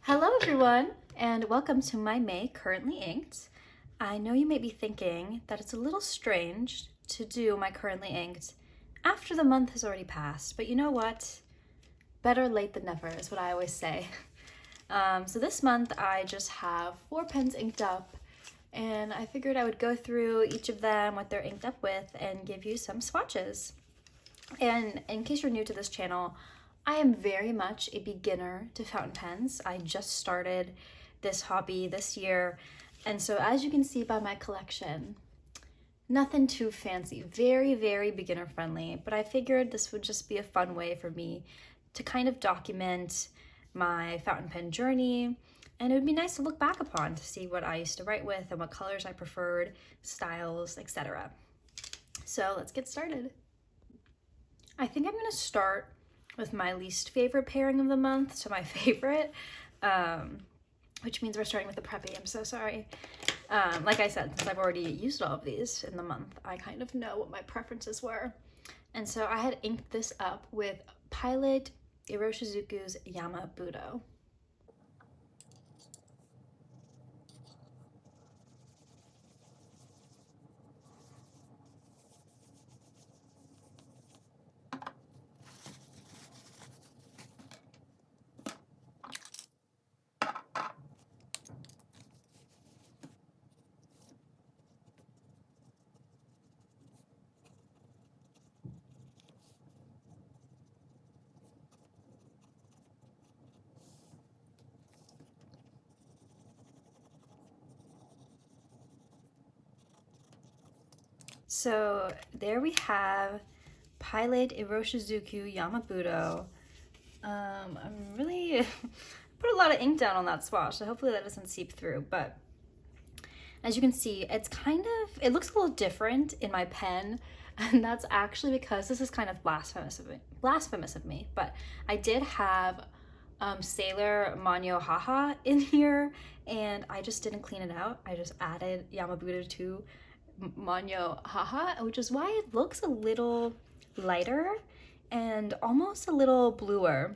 Hello everyone, and welcome to my May Currently Inked. I know you may be thinking that it's a little strange to do my Currently Inked after the month has already passed, but you know what? Better late than never is what I always say. So this month I just have 4 pens inked up, and I figured I would go through each of them, what they're inked up with, and give you some swatches. And in case you're new to this channel, I am very much a beginner to fountain pens. I just started this hobby this year, and so as you can see by my collection, nothing too fancy, very beginner friendly, but I figured this would just be a fun way for me to kind of document my fountain pen journey, and it would be nice to look back upon to see what I used to write with and what colors I preferred, styles, etc. So let's get started. I think I'm gonna start with my least favorite pairing of the month to my favorite, which means we're starting with the preppy. I'm so sorry. Like I said, since I've already used all of these in the month, I kind of know what my preferences were. And so I had inked this up with Pilot Iroshizuku's Yamabudo. So there we have Pilot Iroshizuku Yamabudo. I'm really put a lot of ink down on that swatch, so hopefully that doesn't seep through, but as you can see, it's kind of, it looks a little different in my pen, and that's actually because this is kind of blasphemous of me, but I did have Sailor Manyo Haha in here, and I just didn't clean it out. I just added Yamabudo to Manyo Haha, which is why it looks a little lighter and almost a little bluer,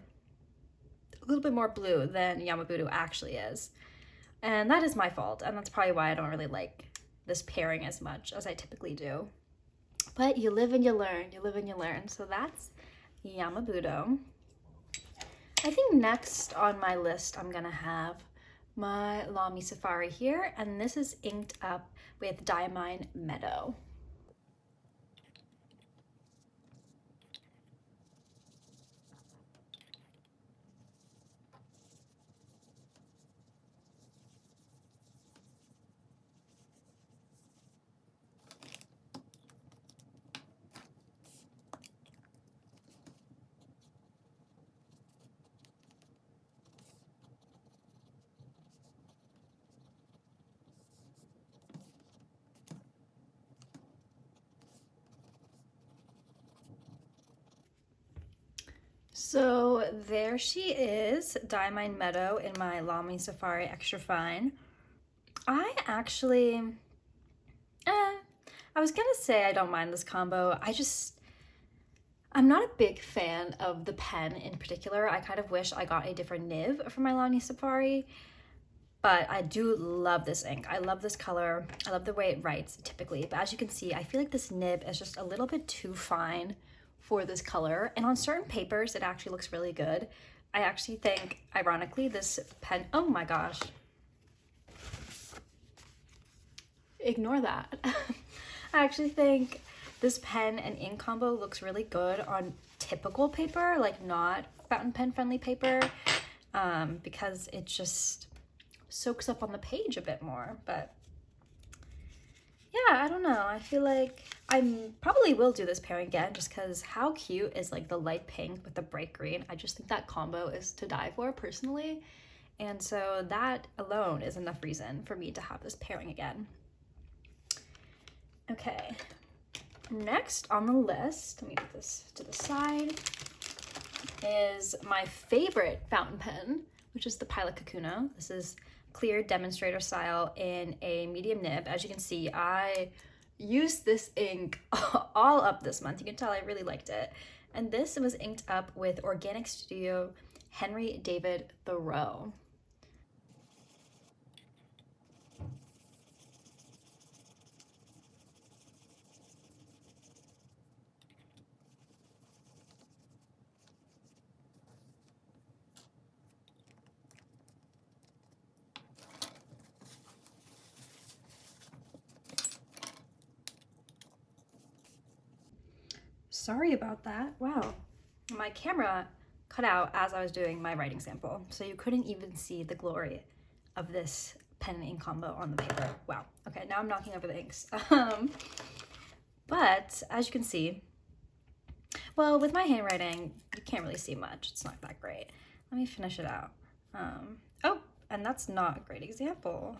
a little bit more blue than Yamabudo actually is. And that is my fault, and that's probably why I don't really like this pairing as much as I typically do. But you live and you learn, you live and you learn. So that's Yamabudo. I think next on my list I'm gonna have my Lamy Safari here, and this is inked up with Diamine Meadow. So there she is, Diamine Meadow in my Lamy Safari Extra Fine. I actually, I was gonna say I don't mind this combo. I'm not a big fan of the pen in particular. I kind of wish I got a different nib for my Lamy Safari, but I do love this ink. I love this color. I love the way it writes typically, but as you can see, I feel like this nib is just a little bit too fine for this color, and on certain papers it actually looks really good. I actually think, ironically, this pen, oh my gosh, ignore that. I actually think this pen and ink combo looks really good on typical paper, like not fountain pen friendly paper, because it just soaks up on the page a bit more. But yeah, I don't know. I feel like I probably will do this pairing again, just because how cute is like the light pink with the bright green. I just think that combo is to die for personally. And so that alone is enough reason for me to have this pairing again. Okay, next on the list, let me put this to the side, is my favorite fountain pen, which is the Pilot Kakuno. This is clear demonstrator style in a medium nib. As you can see, I used this ink all up this month. You can tell I really liked it. And this was inked up with Organic Studio Henry David Thoreau. sorry about that. Wow. My camera cut out as I was doing my writing sample, so you couldn't even see the glory of this pen and ink combo on the paper. Wow. Okay, now I'm knocking over the inks. But as you can see, well, with my handwriting, you can't really see much. It's not that great. Let me finish it out. Oh, and that's not a great example.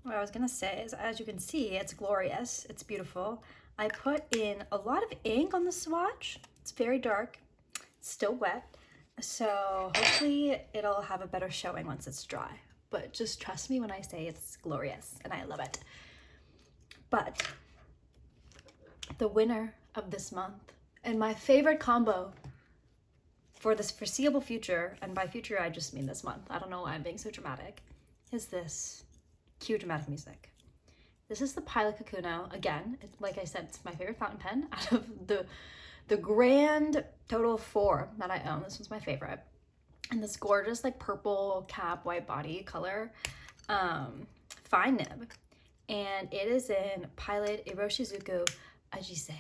What I was gonna say is, as you can see, it's glorious, it's beautiful. I put in a lot of ink on the swatch. It's very dark, it's still wet. So hopefully it'll have a better showing once it's dry. But just trust me when I say it's glorious and I love it. But the winner of this month and my favorite combo for this foreseeable future, and by future I just mean this month, I don't know why I'm being so dramatic, is this cue dramatic music. This is the Pilot Kakuno. Again, like I said, it's my favorite fountain pen out of the grand total of 4 that I own. This one's my favorite. And this gorgeous like purple cap, white body color, fine nib. And it is in Pilot Iroshizuku Ajise.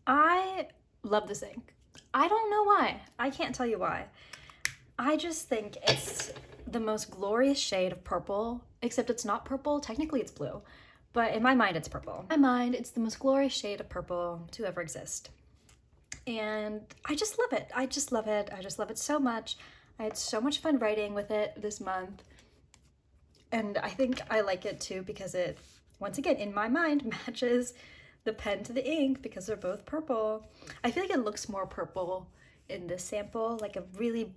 I love this ink. I don't know why. I can't tell you why. I just think it's the most glorious shade of purple, except it's not purple. Technically it's blue, but in my mind it's purple. In my mind, it's the most glorious shade of purple to ever exist. And I just love it. I just love it. I just love it so much. I had so much fun writing with it this month. And I think I like it too because it, once again, in my mind, matches the pen to the ink because they're both purple. I feel like it looks more purple in this sample, like a really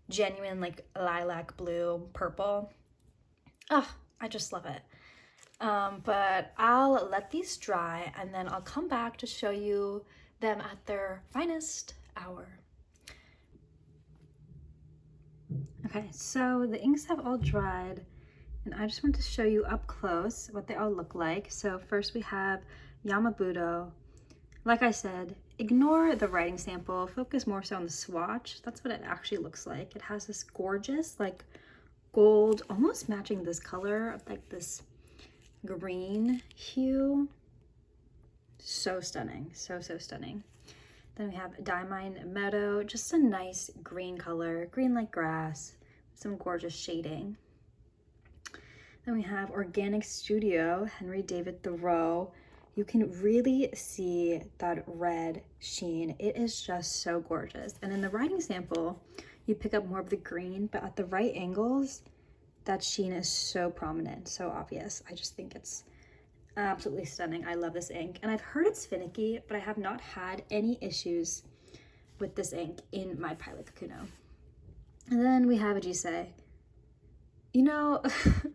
genuine like lilac blue purple. Ah, I just love it. But I'll let these dry and then I'll come back to show you them at their finest hour. Okay, so the inks have all dried and I just want to show you up close what they all look like. So first we have Yamabudo. Like I said, ignore the writing sample, focus more so on the swatch. That's what it actually looks like. It has this gorgeous like gold, almost matching this color, like this green hue. So stunning, so stunning. Then we have Diamine Meadow, just a nice green color, green like grass, some gorgeous shading. Then we have Organic Studio, Henry David Thoreau. You can really see that red sheen. It is just so gorgeous. And in the writing sample, you pick up more of the green, but at the right angles, that sheen is so prominent, so obvious. I just think it's absolutely stunning. I love this ink. And I've heard it's finicky, but I have not had any issues with this ink in my Pilot Kakuno. And then we have Ajise. You know,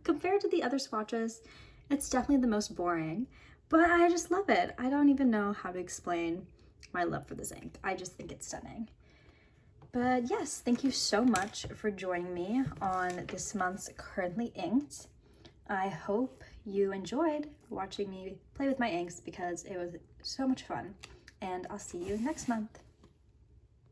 compared to the other swatches, it's definitely the most boring, but I just love it. I don't even know how to explain my love for this ink. I just think it's stunning. But yes, thank you so much for joining me on this month's Currently Inked. I hope you enjoyed watching me play with my inks because it was so much fun, and I'll see you next month.